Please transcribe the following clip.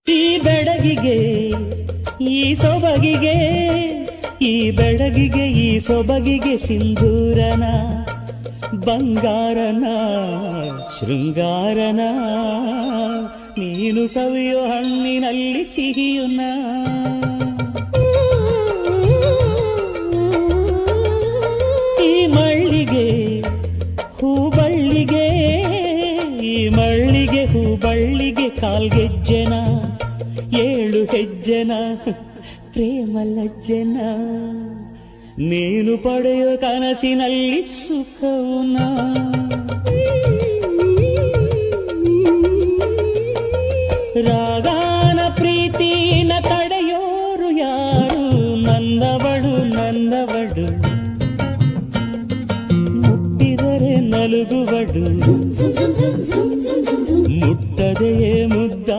ಈ ಬೆಡಗಿಗೆ ಈ ಸೊಬಗಿಗೆ ಈ ಬೆಡಗಿಗೆ ಈ ಸೊಬಗಿಗೆ ಸಿಂಧೂರನ ಬಂಗಾರನ ಶೃಂಗಾರನ ನೀನು ಸವಿಯೋ ಹಣ್ಣಿನಲ್ಲಿ ಸಿಹಿಯುನ ಈ ಮಳ್ಳಿಗೆ ಹೂಬಳ್ಳಿಗೆ ಈ ಮಳ್ಳಿಗೆ ಹೂಬಳ್ಳಿಗೆ ಕಾಲ್ಗೆಜ್ಜೆನ ಏಳು ಹೆಜ್ಜೆನ ಪ್ರೇಮ ಲಜ್ಜೆನ ನೀನು ಪಡೆಯೋ ಕನಸಿನಲ್ಲಿ ಸುಖವುನ ರಾಗಾನ ಪ್ರೀತಿನ ತಡೆಯೋರು ಯಾರು ನನ್ನವಳು ನನ್ನವಳು ಮುಟ್ಟಿದರೆ ನಲುಗುವಡು ಮುಟ್ಟದೆಯೇ ಮುದ್ದ